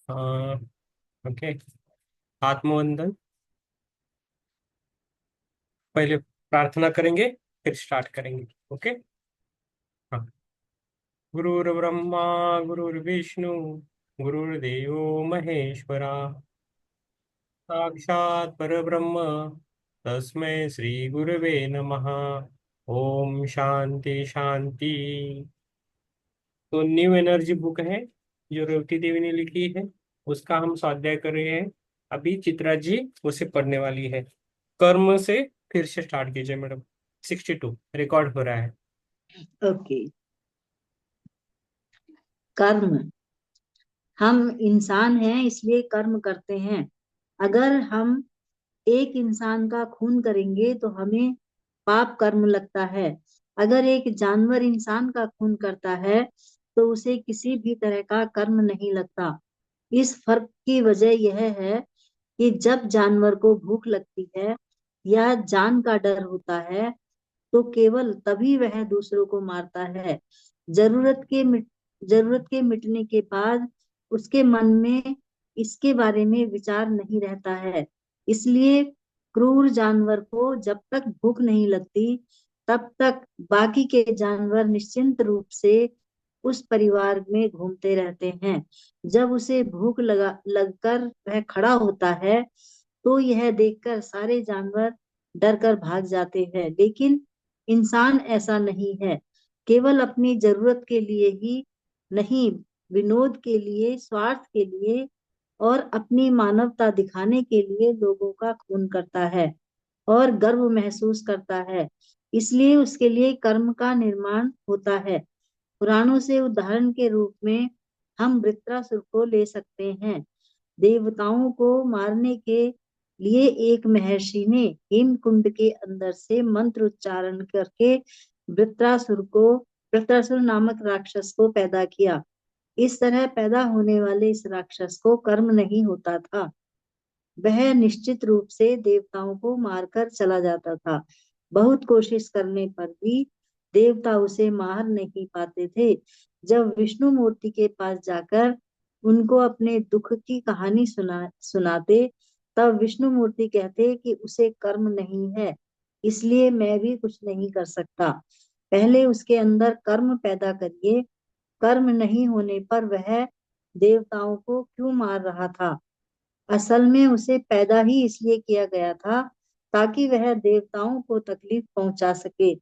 हाँ। ओके। आत्मवंदन। पहले प्रार्थना करेंगे, फिर स्टार्ट करेंगे। ओके। हाँ। गुरुर्ब्रह्मा गुरुर्विष्णु गुरुर्देवो महेश्वरा, साक्षात् परब्रह्म तस्मै श्री गुरवे नमः। ओम शांति शांति। तो न्यू एनर्जी बुक है जो रेवती देवी ने लिखी है, उसका हम स्वाध्याय कर रहे हैं। अभी चित्रा जी उसे पढ़ने वाली है। कर्म से फिर से स्टार्ट कीजिए मैडम। 62 रिकॉर्ड हो रहा है। ओके। कर्म। हम इंसान हैं इसलिए कर्म करते हैं। अगर हम एक इंसान का खून करेंगे तो हमें पाप कर्म लगता है। अगर एक जानवर इंसान का खून करता है तो उसे किसी भी तरह का कर्म नहीं लगता। इस फर्क की वजह यह है कि जब जानवर को भूख लगती है या जान का डर होता है तो केवल तभी वह दूसरों को मारता है। जरूरत के मिट जरूरत के मिटने के बाद उसके मन में इसके बारे में विचार नहीं रहता है। इसलिए क्रूर जानवर को जब तक भूख नहीं लगती तब तक बाकी के जानवर निश्चिंत रूप से उस परिवार में घूमते रहते हैं। जब उसे भूख लगकर वह खड़ा होता है तो यह देखकर सारे जानवर डर कर भाग जाते हैं। लेकिन इंसान ऐसा नहीं है। केवल अपनी जरूरत के लिए ही नहीं, विनोद के लिए, स्वार्थ के लिए और अपनी मानवता दिखाने के लिए लोगों का खून करता है और गर्व महसूस करता है। इसलिए उसके लिए कर्म का निर्माण होता है। पुराणों से उदाहरण के रूप में हम वृत्रासुर को ले सकते हैं। देवताओं को मारने के लिए एक महर्षि ने हिमकुंड के अंदर से मंत्र उच्चारण करके वृत्रासुर नामक राक्षस को पैदा किया। इस तरह पैदा होने वाले इस राक्षस को कर्म नहीं होता था। वह निश्चित रूप से देवताओं को मारकर चला जाता था। बहुत कोशिश करने पर भी देवता उसे मार नहीं पाते थे। जब विष्णु मूर्ति के पास जाकर उनको अपने दुख की कहानी सुनाते तब विष्णु मूर्ति कहते कि उसे कर्म नहीं है, इसलिए मैं भी कुछ नहीं कर सकता। पहले उसके अंदर कर्म पैदा करिए। कर्म नहीं होने पर वह देवताओं को क्यों मार रहा था? असल में उसे पैदा ही इसलिए किया गया था ताकि वह देवताओं को तकलीफ पहुंचा सके।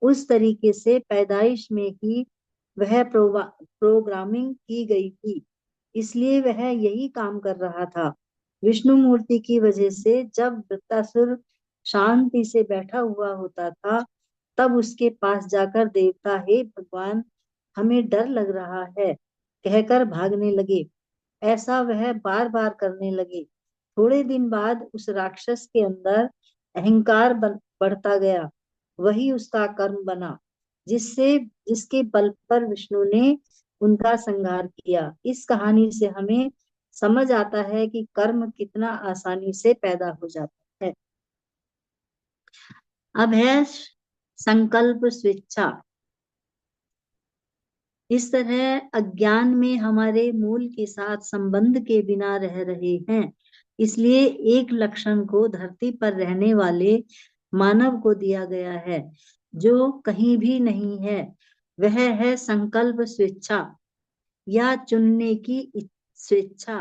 उस तरीके से पैदाइश में ही वह प्रोग्रामिंग की गई थी, इसलिए वह यही काम कर रहा था। विष्णु मूर्ति की वजह से जब वृत्तासुर शांति से बैठा हुआ होता था तब उसके पास जाकर देवता, हे भगवान, हमें डर लग रहा है, कहकर भागने लगे। ऐसा वह बार बार करने लगे। थोड़े दिन बाद उस राक्षस के अंदर अहंकार बढ़ता गया। वही उसका कर्म बना जिसके बल पर विष्णु ने उनका संहार किया। इस कहानी से हमें समझ आता है कि कर्म कितना आसानी से पैदा हो जाता है। अब है संकल्प स्वेच्छा। इस तरह अज्ञान में हमारे मूल के साथ संबंध के बिना रह रहे हैं। इसलिए एक लक्षण को धरती पर रहने वाले मानव को दिया गया है जो कहीं भी नहीं है। वह है संकल्प स्वेच्छा या चुनने की स्वेच्छा।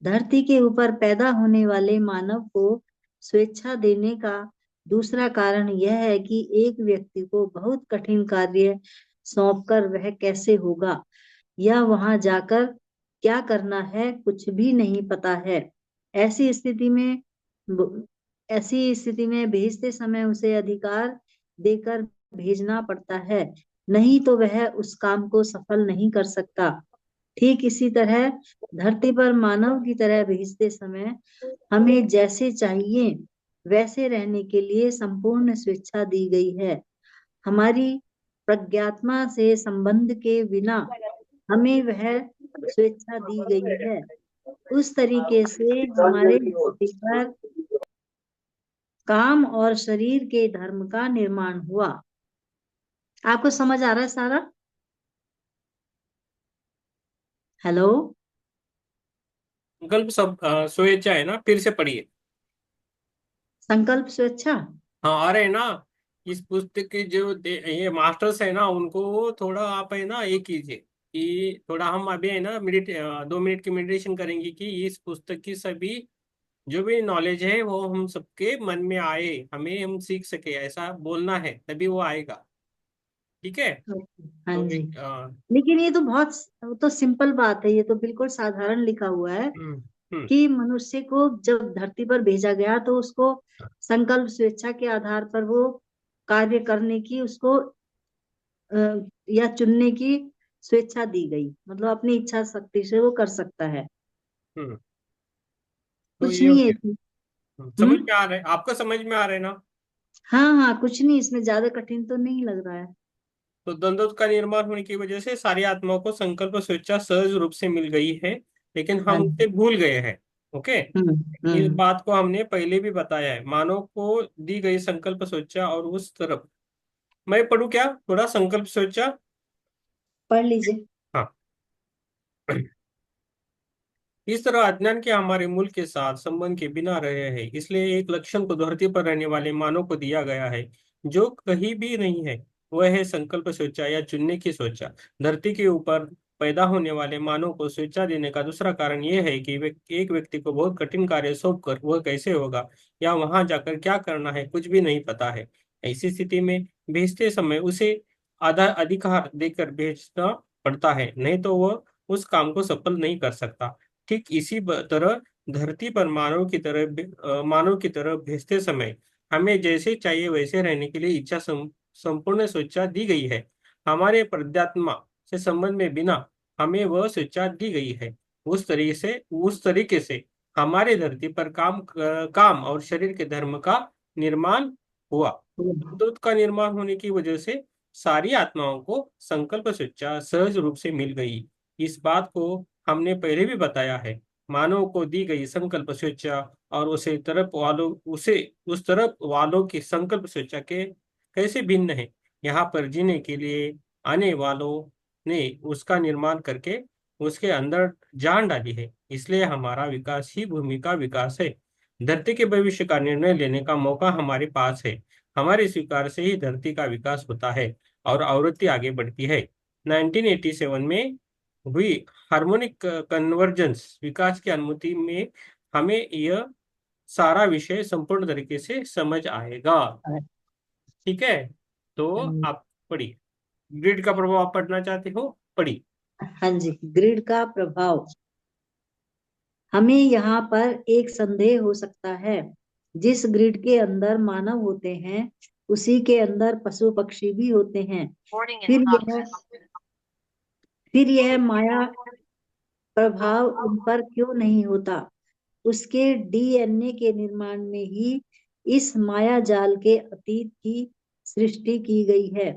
धरती के ऊपर पैदा होने वाले मानव को स्वेच्छा देने का दूसरा कारण यह है कि एक व्यक्ति को बहुत कठिन कार्य सौंपकर वह कैसे होगा या वहां जाकर क्या करना है कुछ भी नहीं पता है। ऐसी स्थिति में ऐसी स्थिति में भेजते समय उसे अधिकार देकर भेजना पड़ता है, नहीं तो वह उस काम को सफल नहीं कर सकता। ठीक इसी तरह धरती पर मानव की तरह भेजते समय हमें जैसे चाहिए वैसे रहने के लिए संपूर्ण स्वेच्छा दी गई है। हमारी प्रज्ञात्मा से संबंध के बिना हमें वह स्वेच्छा दी गई है। उस तरीके से हमारे धरती पर काम और शरीर के धर्म का निर्माण हुआ। आपको समझ आ रहा है सारा? हेलो। संकल्प सब स्वेच्छा है ना, फिर से पढ़िए। संकल्प स्वेच्छा। हाँ आ रहे हैं ना। इस पुस्तक के जो ये मास्टर्स है ना, उनको थोड़ा आप है ना ये कीजिए कि थोड़ा हम अभी है ना 2 मिनट की मेडिटेशन करेंगे कि इस पुस्तक की सभी जो भी नॉलेज है वो हम सबके मन में आए, हमें हम सीख सके, ऐसा बोलना है तभी वो आएगा। ठीक है। हाँ तो जी। एक लेकिन ये तो बहुत, वो तो सिंपल बात है, ये तो बिल्कुल साधारण लिखा हुआ है हम्म हम्म कि मनुष्य को जब धरती पर भेजा गया तो उसको संकल्प स्वेच्छा के आधार पर वो कार्य करने की उसको अ, या चुनने की स्वेच्छा दी गई, मतलब अपनी इच्छा शक्ति से वो कर सकता है। हम्म। तो कुछ ये हो नहीं है गया। इसमें। समझ हम्म। में आ रहा है आपको, समझ में आ रहा है ना। हाँ हाँ, कुछ नहीं इसमें, ज्यादा कठिन तो नहीं लग रहा है। तो द्वंद्व का निर्माण होने की वजह से सारी आत्माओं को संकल्प स्वेच्छा सहज रूप से मिल गई है, लेकिन हाँ हम जी। उसे भूल गए हैं। ओके। हम्म। इस हम्म। बात को हमने पहले भी बताया है, मानव को दी गई संकल्प स्वेच्छा और उस तरफ। मैं पढ़ूं क्या थोड़ा संकल्प स्वेच्छा। पढ़ लीजिए। हाँ। इस तरह अज्ञान के हमारे मूल के साथ संबंध के बिना रहे हैं, इसलिए एक लक्षण को धरती पर रहने वाले मानव को दिया गया है जो कहीं भी नहीं है। वह है संकल्प स्वेच्छा या चुनने की स्वेच्छा। धरती के ऊपर पैदा होने वाले मानव को स्वेच्छा देने का दूसरा कारण यह है कि एक व्यक्ति को बहुत कठिन कार्य सौंप कर वह कैसे होगा या वहां जाकर क्या करना है कुछ भी नहीं पता है। ऐसी स्थिति में भेजते समय उसे आधा अधिकार देकर भेजना पड़ता है, नहीं तो वह उस काम को सफल नहीं कर सकता। ठीक इसी तरह धरती पर मानव की तरह भेजते समय हमें जैसे चाहिए वैसे रहने के लिए इच्छा संपूर्ण स्वेच्छा दी गई है। हमारे प्रध्यात्मा से संबंध में बिना हमें वह स्वेच्छा दी गई है। उस तरीके से हमारे धरती पर काम और शरीर के धर्म का निर्माण हुआ। दूत का निर्माण होने की वजह से सारी आत्माओं को संकल्प स्वेच्छा सहज रूप से मिल गई। इस बात को हमने पहले भी बताया है। मानव को दी गई संकल्प स्वेच्छा और उसे उस तरफ वालों की संकल्प स्वेच्छा के कैसे भिन्न है। यहाँ पर जीने के लिए आने वालों ने उसका निर्माण करके उसके अंदर जान डाली है, इसलिए हमारा विकास ही भूमि का विकास है। धरती के भविष्य का निर्णय लेने का मौका हमारे पास है। हमारे स्वीकार से ही धरती का विकास होता है और आवृत्ति आगे बढ़ती है। 1987 में हुई हार्मोनिक कन्वर्जेंस विकास की अनुमति में हमें यह सारा विषय संपूर्ण तरीके से समझ आएगा। ठीक है। तो आप पढ़िए। ग्रिड का प्रभाव आप पढ़ना चाहते हो, पढ़िए। हाँ जी, ग्रिड का प्रभाव। हमें यहाँ पर एक संदेह हो सकता है, जिस ग्रिड के अंदर मानव होते हैं उसी के अंदर पशु पक्षी भी होते हैं। फिर यह फिर यह माया प्रभाव उन पर क्यों नहीं होता? उसके डीएनए के निर्माण में ही इस माया जाल के अतीत की सृष्टि की गई है।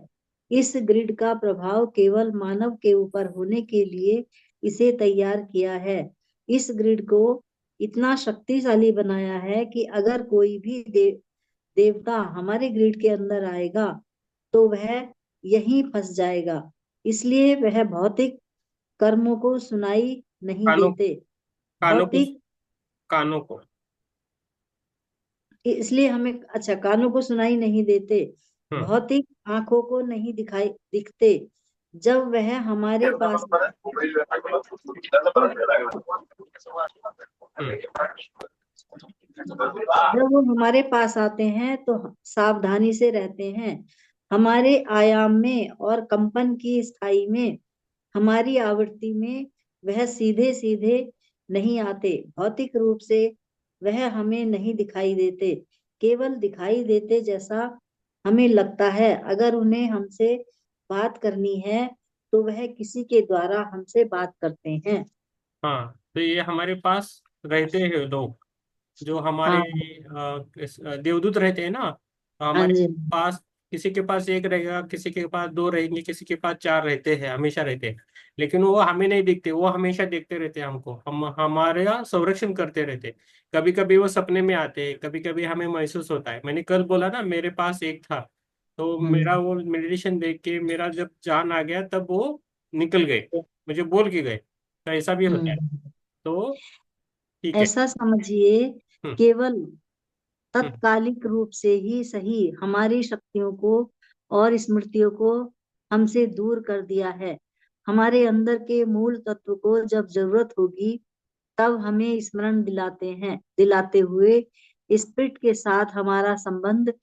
इस ग्रिड का प्रभाव केवल मानव के ऊपर होने के लिए इसे तैयार किया है। इस ग्रिड को इतना शक्तिशाली बनाया है कि अगर कोई भी देवता हमारे ग्रिड के अंदर आएगा तो वह यहीं फंस जाएगा। इसलिए वह भौतिक कर्मों को सुनाई नहीं कानों देते। कानों को भौतिक कानों को इसलिए हमें, अच्छा, कानों को सुनाई नहीं देते, हम्म भौतिक आंखों को नहीं दिखाई दिखते। जब वह हमारे पास हम्म जब वो हमारे पास आते हैं तो सावधानी से रहते हैं। हमारे आयाम में और कंपन की स्थाई में, हमारी आवृत्ति में वह सीधे सीधे नहीं आते। भौतिक रूप से वह हमें नहीं दिखाई देते, केवल दिखाई देते जैसा हमें लगता है। अगर उन्हें हमसे बात करनी है तो वह किसी के द्वारा हमसे बात करते हैं। हाँ, तो ये हमारे पास रहते हैं लोग जो हमारे हाँ। देवदूत रहते हैं ना। तो हाँ हमारे जी। पास किसी के पास एक रहेगा, किसी के पास दो रहेंगे, किसी के पास चार रहते हैं, हमेशा रहते हैं। लेकिन वो हमें नहीं दिखते, वो हमेशा देखते रहते हैं हमको, हम हमारे यहाँ संरक्षण करते रहते हैं। कभी कभी वो सपने में आते हैं, कभी कभी हमें महसूस होता है। मैंने कल बोला ना मेरे पास एक था, तो मेरा हम्म। वो मेडिटेशन देख के मेरा जब जान आ गया तब वो निकल गए, मुझे बोल के गए। तो ऐसा भी होता है। हम्म। तो ठीक है। ऐसा समझिए, हम्म। केवल हम्म। तत्कालिक रूप से ही सही हमारी शक्तियों को और स्मृतियों को हमसे दूर कर दिया है। हमारे अंदर के मूल तत्व को जब जरूरत होगी तब हमें स्मरण दिलाते हैं, दिलाते हुए स्पिरिट के साथ हमारा संबंध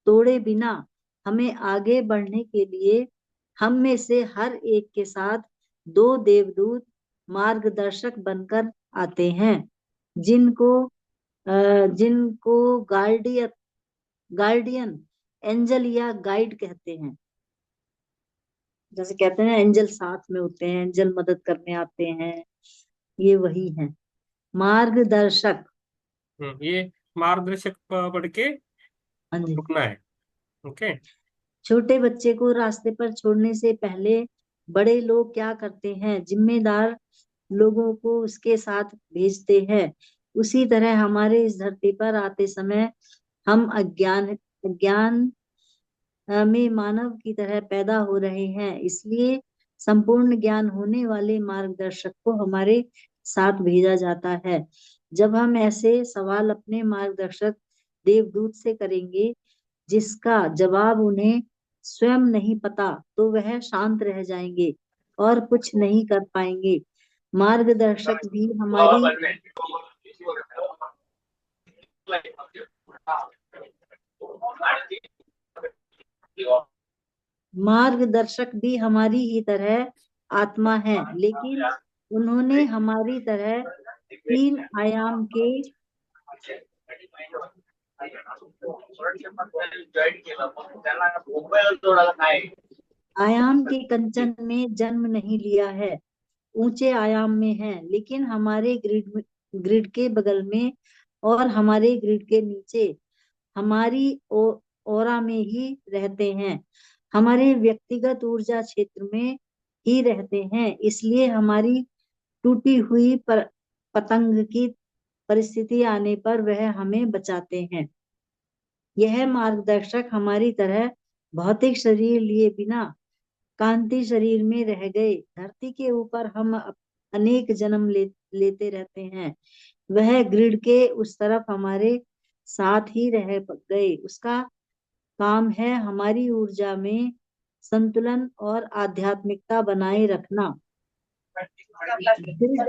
तोड़े बिना हमें आगे बढ़ने के लिए हम में से हर एक के साथ दो देवदूत मार्गदर्शक बनकर आते हैं, जिनको जिनको गार्डियन गार्डियन एंजल या गाइड कहते हैं। जैसे कहते हैं एंजल साथ में होते हैं, एंजल मदद करने आते हैं, ये वही है मार्गदर्शक। ये मार्गदर्शक पढ़ के हाँ जी। रुकना है। ओके। छोटे बच्चे को रास्ते पर छोड़ने से पहले बड़े लोग क्या करते हैं, जिम्मेदार लोगों को उसके साथ भेजते हैं। उसी तरह हमारे इस धरती पर आते समय हम अज्ञान अज्ञान में मानव की तरह पैदा हो रहे हैं, इसलिए संपूर्ण ज्ञान होने वाले मार्गदर्शक को हमारे साथ भेजा जाता है। जब हम ऐसे सवाल अपने मार्गदर्शक देवदूत से करेंगे जिसका जवाब उन्हें स्वयं नहीं पता, तो वह शांत रह जाएंगे और कुछ नहीं कर पाएंगे। मार्गदर्शक भी हमारी मार्गदर्शक भी हमारी ही तरह आत्मा है, लेकिन उन्होंने हमारी तरह तीन आयाम के कंचन में जन्म नहीं लिया है। ऊंचे आयाम में है, लेकिन हमारे ग्रिड के बगल में और हमारे ग्रिड के नीचे हमारी ओरा में ही रहते हैं, हमारे व्यक्तिगत ऊर्जा क्षेत्र में ही रहते हैं। इसलिए हमारी टूटी हुई पतंग की परिस्थिति आने पर वह हमें बचाते हैं। यह मार्गदर्शक हमारी तरह भौतिक शरीर लिए बिना कांति शरीर में रह गए। धरती के ऊपर हम अनेक जन्म लेते रहते हैं। वह ग्रिड के उस तरफ हमारे साथ ही रह गए। उसका काम है हमारी ऊर्जा में संतुलन और आध्यात्मिकता बनाए रखना। ग्रिड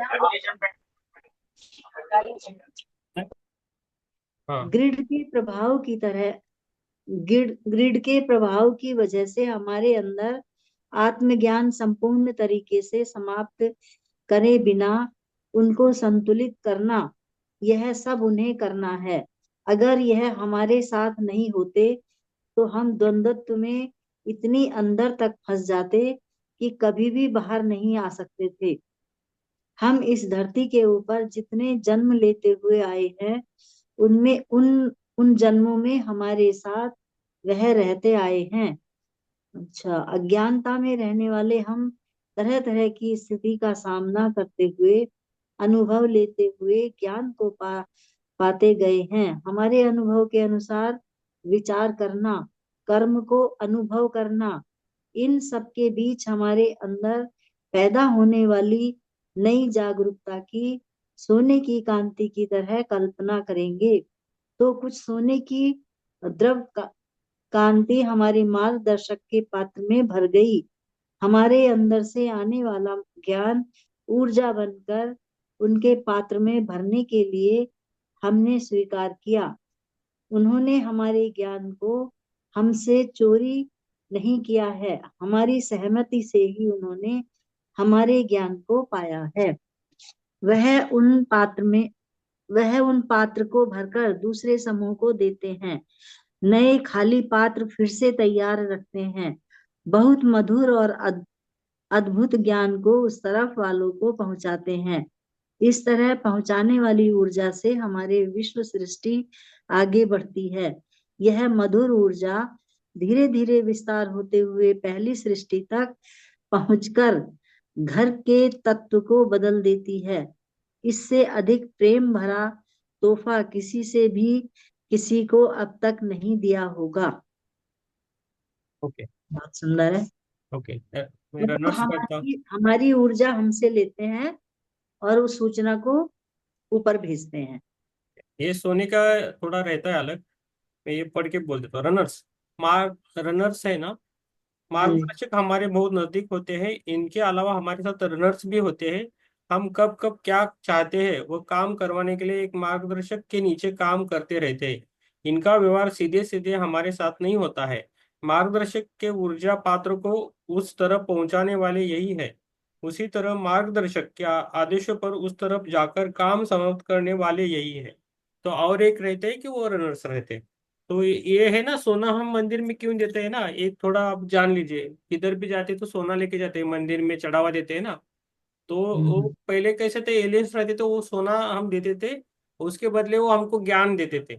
हाँ। ग्रिड के प्रभाव की तरह ग्रिड के प्रभाव की वजह से हमारे अंदर आत्मज्ञान संपूर्ण तरीके से समाप्त करे बिना उनको संतुलित करना, यह सब उन्हें करना है। अगर यह हमारे साथ नहीं होते तो हम द्वंद्वत्व में इतनी अंदर तक फंस जाते कि कभी भी बाहर नहीं आ सकते थे। हम इस धरती के ऊपर जितने जन्म लेते हुए आए हैं, उनमें उन उन जन्मों में हमारे साथ वह रहते आए हैं। अच्छा, अज्ञानता में रहने वाले हम तरह तरह की स्थिति का सामना करते हुए, अनुभव लेते हुए ज्ञान को पाते गए हैं। हमारे अनुभव के अनुसार विचार करना, कर्म को अनुभव करना, इन सब के बीच हमारे अंदर पैदा होने वाली नई जागरूकता की सोने की कांति की तरह कल्पना करेंगे तो कुछ सोने की द्रव कांति हमारे मार्गदर्शक के पात्र में भर गई। हमारे अंदर से आने वाला ज्ञान ऊर्जा बनकर उनके पात्र में भरने के लिए हमने स्वीकार किया। उन्होंने हमारे ज्ञान को हमसे चोरी नहीं किया है, हमारी सहमति से ही उन्होंने हमारे ज्ञान को पाया है। वह उन पात्र में वह उन पात्र को भरकर दूसरे समूह को देते हैं, नए खाली पात्र फिर से तैयार रखते हैं, बहुत मधुर और अद्भुत ज्ञान को उस तरफ वालों को पहुंचाते हैं। इस तरह पहुंचाने वाली ऊर्जा से हमारे विश्व सृष्टि आगे बढ़ती है। यह मधुर ऊर्जा धीरे धीरे विस्तार होते हुए पहली सृष्टि तक पहुंचकर घर के तत्व को बदल देती है। इससे अधिक प्रेम भरा तोहफा किसी से भी किसी को अब तक नहीं दिया होगा। ओके। बहुत सुंदर है। ओके। मेरा मतलब नोट्स पढ़ता हूँ। हमारी हमारी ऊर्जा हमसे लेते हैं और उस सूचना को ऊपर भेजते हैं। ये सोने का थोड़ा रहता है अलग। मैं ये पढ़ के बोल देता हूँ। रनर्स, मार्ग रनर्स है ना, हम्म। मार्गदर्शक हमारे बहुत नजदीक होते हैं। इनके अलावा हमारे साथ रनर्स भी होते हैं। हम कब कब क्या चाहते हैं वो काम करवाने के लिए एक मार्गदर्शक के नीचे काम करते रहते हैं। इनका व्यवहार सीधे सीधे हमारे साथ नहीं होता है। मार्गदर्शक के ऊर्जा पात्र को उस तरफ पहुंचाने वाले यही है। उसी तरह मार्गदर्शक के आदेशों पर उस तरफ जाकर काम समाप्त करने वाले यही है। तो और एक रहते हैं कि वो रनर्स रहते हैं। तो ये है ना, सोना हम मंदिर में क्यों देते हैं ना, एक थोड़ा आप जान लीजिए। किधर भी जाते तो सोना लेके जाते हैं, मंदिर में चढ़ावा देते हैं ना। तो वो हम्म। पहले कैसे थे, एलियंस रहते थे, वो सोना हम देते थे। उसके बदले वो हमको ज्ञान देते थे।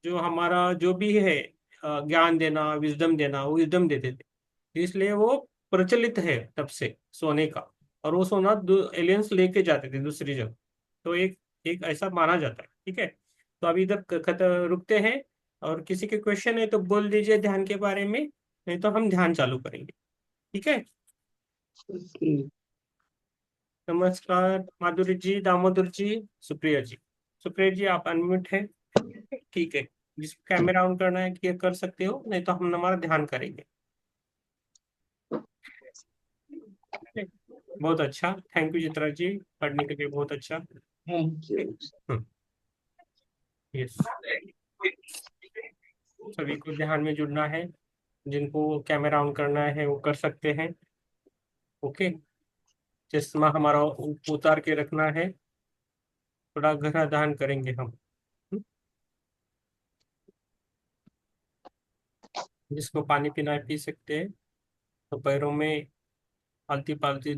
जो हमारा जो भी है, ज्ञान देना, विजडम देना, वो विजडम देते थे। इसलिए वो प्रचलित है तब से सोने का। और वो सोना एलियंस लेके जाते थे दूसरी जगह। तो एक एक ऐसा माना जाता है। ठीक है। तो अभी इधर रुकते हैं। और किसी के क्वेश्चन है तो बोल दीजिए ध्यान के बारे में, नहीं तो हम ध्यान चालू करेंगे। ठीक है। ओके। नमस्कार माधुरी जी, दामोदर जी, सुप्रिया जी। सुप्रिया जी आप अनम्यूट हैं। ठीक है। जिसको कैमरा ऑन करना है ये कर सकते हो, नहीं तो हम हमारा ध्यान करेंगे। बहुत अच्छा, थैंक यू चित्रा जी, पढ़ने के लिए बहुत अच्छा। Thank you. यस। सभी को ध्यान में जुड़ना है। जिनको कैमरा ऑन करना है वो कर सकते हैं। ओके। चश्मा हमारा उतार के रखना है। थोड़ा गहरा ध्यान करेंगे हम। जिसको पानी पीना है पी सकते हैं। तो पैरों में आलती पालती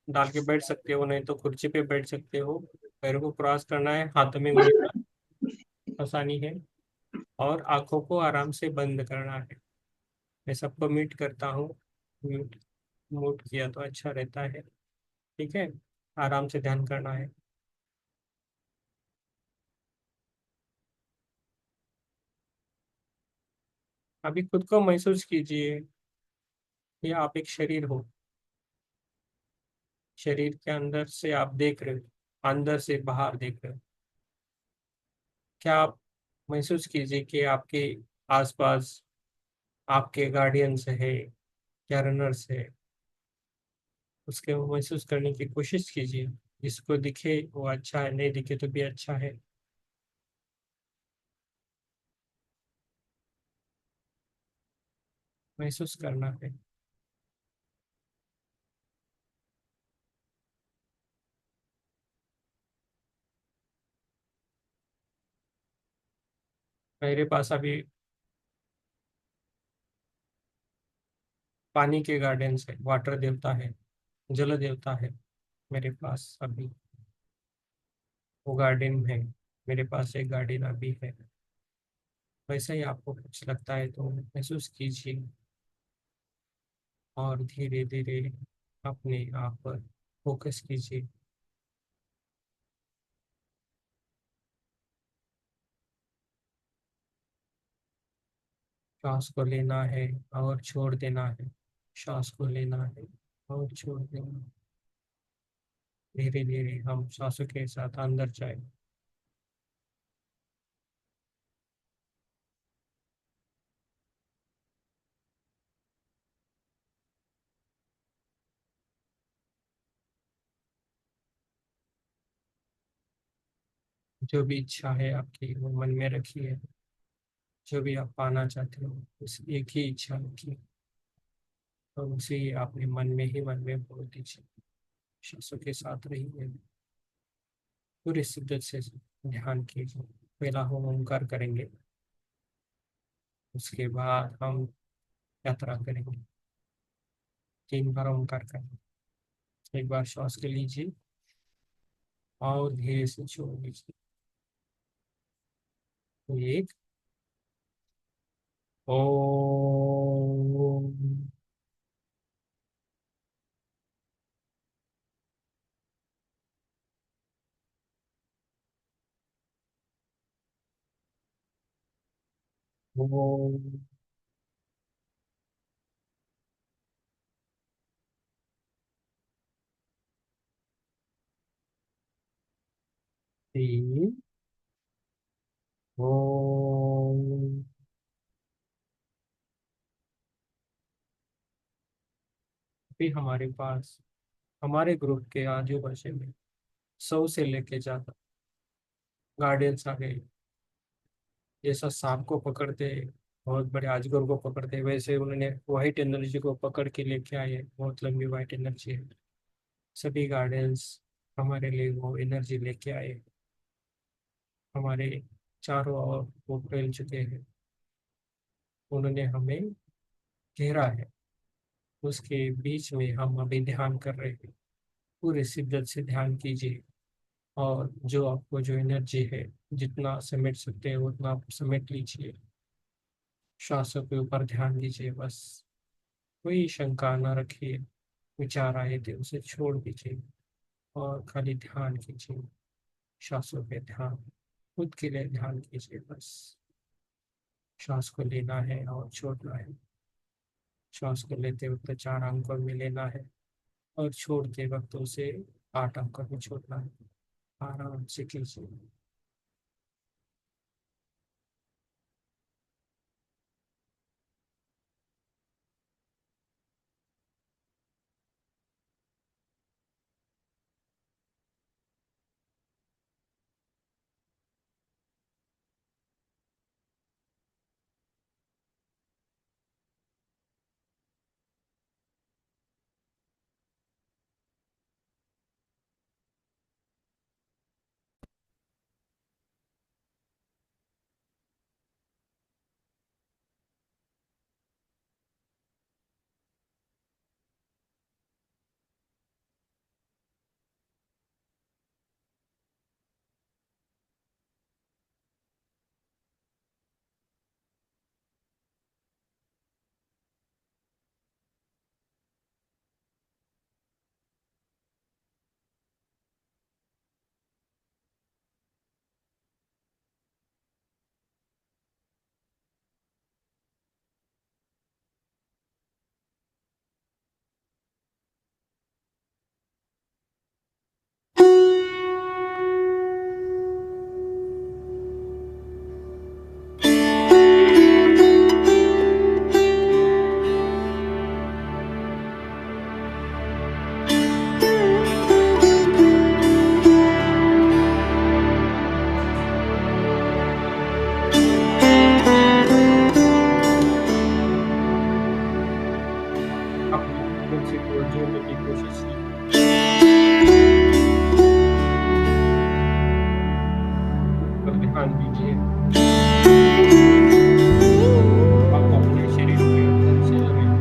डाल के बैठ सकते हो, नहीं तो कुर्सी पे बैठ सकते हो। पैरों को क्रॉस करना है, हाथों में उंगली आसानी है। और आंखों को आराम से बंद करना है। मैं सबको म्यूट करता हूँ। म्यूट म्यूट किया तो अच्छा रहता है। ठीक है। आराम से ध्यान करना है। अभी खुद को महसूस कीजिए कि आप एक शरीर हो। शरीर के अंदर से आप देख रहे हो, अंदर से बाहर देख रहे हो। क्या आप महसूस कीजिए कि आपके आसपास आपके गार्डियंस है या रनर्स है। उसके वो महसूस करने की कोशिश कीजिए। जिसको दिखे वो अच्छा है, नहीं दिखे तो भी अच्छा है। महसूस करना है। मेरे पास अभी पानी के गार्डियंस है, वाटर देवता है, जल देवता है। मेरे पास अभी वो गार्डन है। मेरे पास एक गार्डन अभी है। वैसा ही आपको कुछ लगता है तो महसूस कीजिए। और धीरे धीरे अपने आप पर फोकस कीजिए। श्वास को लेना है और छोड़ देना है। श्वास को लेना है और छोड़ देना है। धीरे धीरे हम सांसों के साथ अंदर जाए। जो भी इच्छा है आपकी वो मन में रखिए। जो भी आप पाना चाहते हो उस एक ही इच्छा रखिए। और उसे ही आपने मन में ही मन में बोल दीजिए। सांसों के साथ रहिए। पूरी शिद्दत से ध्यान कीजिए। पहला हम ओंकार करेंगे। उसके बाद हम यात्रा करेंगे। 3 बार ओंकार करेंगे। एक बार श्वास के लीजिए और धीरे से छोड़ दीजिए। तो एक ओम। ओम। 3 ओम। भी हमारे पास हमारे ग्रुप के आजू बाजू में 100 से लेके ज्यादा गार्डियंस आ गए। जैसा सांप को पकड़ते, बहुत बड़े अजगर को पकड़ते, वैसे उन्होंने वाइट एनर्जी को पकड़ के लेके आए। बहुत लंबी वाइट एनर्जी है। सभी गार्डियंस हमारे लिए वो एनर्जी लेके आए। हमारे चारों ओर वो फैल चुके हैं। उन्होंने हमें घेरा है। उसके बीच में हम अभी ध्यान कर रहे हैं। पूरे शिद्दत से ध्यान कीजिए। और जो आपको जो एनर्जी है, जितना समेट सकते हैं उतना आप समेट लीजिए। श्वासों के ऊपर ध्यान दीजिए बस। कोई शंका न रखिए। विचार आए थे उसे छोड़ दीजिए और खाली ध्यान कीजिए। श्वासों पे ध्यान, खुद के लिए ध्यान कीजिए बस। श्वास को लेना है और छोड़ना है। श्वास को लेते वक्त 4 अंकों में लेना है और छोड़ते वक्त उसे 8 अंकों में छोड़ना है। आराम से कीजिए। अपनी फ्रीक्वेंसी को जोड़ने की कोशिश कीजिए पर ध्यान दीजिए। आप अपने शरीर के अंदर चल रहे हैं।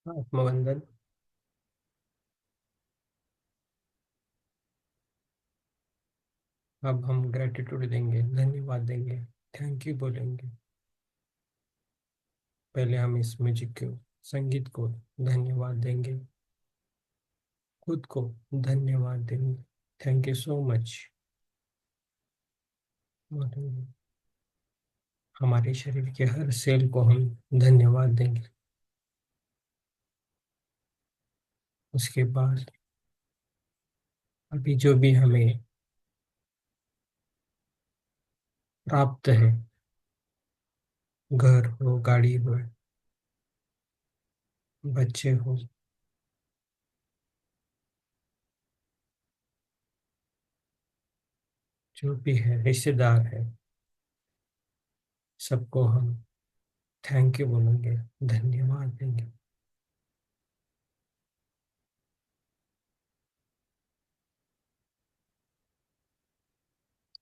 आत्मबंधन। अब हम ग्रेटिट्यूड देंगे, धन्यवाद देंगे, थैंक यू बोलेंगे। पहले हम इस म्यूजिक को, संगीत को धन्यवाद देंगे, खुद को धन्यवाद देंगे, थैंक यू सो मच। हमारे शरीर के हर सेल को हम धन्यवाद देंगे। उसके बाद अभी जो भी हमें प्राप्त है, घर हो, गाड़ी हो, बच्चे हो, जो भी है, रिश्तेदार है, सबको हम थैंक यू बोलेंगे, धन्यवाद देंगे।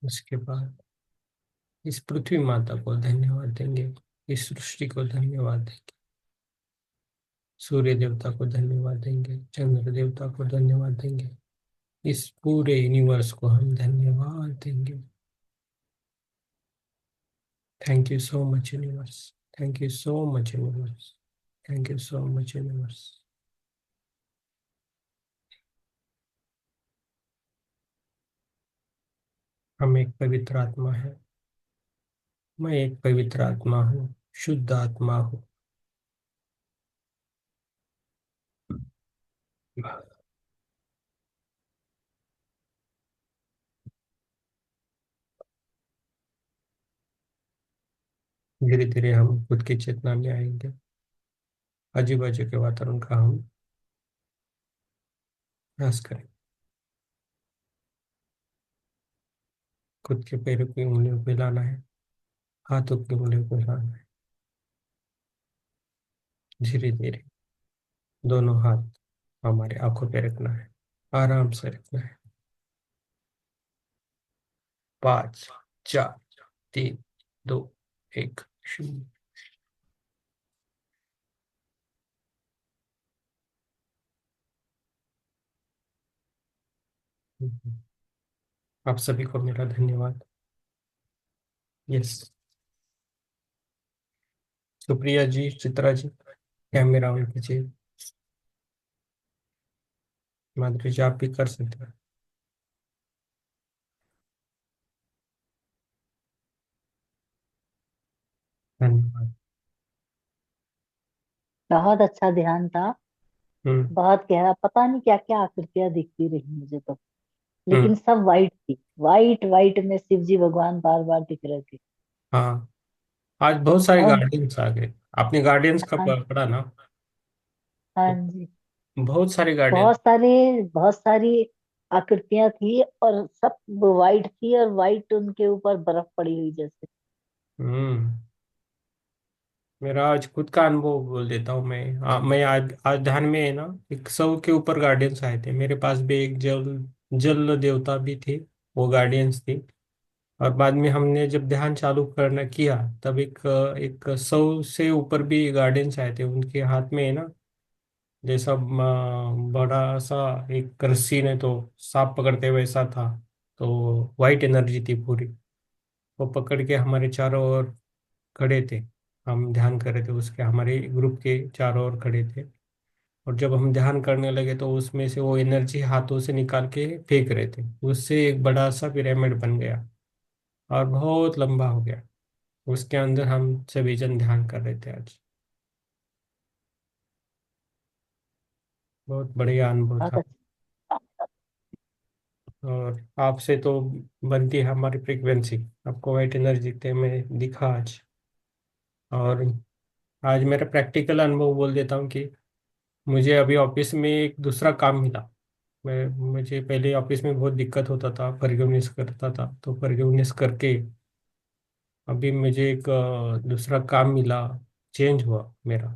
उसके बाद इस पृथ्वी माता को धन्यवाद देंगे, इस सृष्टि को धन्यवाद देंगे, सूर्य देवता को धन्यवाद देंगे, चंद्र देवता को धन्यवाद देंगे, इस पूरे यूनिवर्स को हम धन्यवाद देंगे। Thank you so much universe, thank you so much universe, thank you so much universe. हम एक पवित्र आत्मा है, मैं एक पवित्र आत्मा हूँ, शुद्ध आत्मा हूँ। धीरे धीरे हम खुद की चेतना में आएंगे, आजू बाजू के वातावरण का हम नाश करें, खुद के पैरों की उंगलियों पे लाना है, हाथों की उंगलियों पे लाना है। धीरे धीरे दोनों हाथ हमारे आंखों पे रखना है, आराम से रखना है। 5, 4, 3, 2, 1, 0। आप सभी को मेरा धन्यवाद। Yes, Supriya ji, Chitra ji, camera on कीजिए। माधुरी जी, आप भी कर सकते हैं। धन्यवाद। बहुत अच्छा ध्यान था। हम्म। बहुत गहरा, पता नहीं क्या क्या आकृतियां दिखती रही मुझे तो, लेकिन हम्म। सब वाइट थी। वाइट वाइट में शिव जी भगवान बार बार दिख रहे थे। हाँ, आज बहुत सारे और गार्डियंस आ गए। आपने गार्डियंस का हाँ, पढ़ा ना? हाँ तो जी, बहुत सारे गार्डियंस। बहुत सारे, बहुत सारी आकृतियां थी और सब वाइट थी, और वाइट उनके ऊपर बर्फ पड़ी हुई जैसे। हम्म। मेरा आज खुद का अनुभव बोल देता हूँ मैं। मैं आज ध्यान में है ना, 100 के ऊपर गार्डियंस आए थे मेरे पास भी। एक जल जल देवता भी थे, वो गार्डियंस थी। और बाद में हमने जब ध्यान चालू करना किया, तब एक 100 से ऊपर भी गार्डियंस आए थे। उनके हाथ में है ना, जैसा बड़ा सा एक रस्सी ने तो सांप पकड़ते वैसा था। तो वाइट एनर्जी थी पूरी, वो पकड़ के हमारे चारों ओर खड़े थे। हम ध्यान कर रहे थे, उसके हमारे ग्रुप के चारों ओर खड़े थे। और जब हम ध्यान करने लगे तो उसमें से वो एनर्जी हाथों से निकाल के फेंक रहे थे, उससे एक बड़ा सा पिरामिड बन गया और बहुत लंबा हो गया। उसके अंदर हम सभी जन ध्यान कर रहे थे आज। बहुत बढ़िया अनुभव बहुत था। अच्छा। और आपसे तो बनती है हमारी फ्रीक्वेंसी। आपको वाइट एनर्जी दिखते मैं दिखा आज। और आज मेरा प्रैक्टिकल अनुभव बोल देता हूँ कि मुझे अभी ऑफिस में एक दूसरा काम मिला। मुझे पहले ऑफिस में बहुत दिक्कत होता था, फॉरगिवनेस करता था, तो फॉरगिवनेस करके अभी मुझे एक दूसरा काम मिला। चेंज हुआ मेरा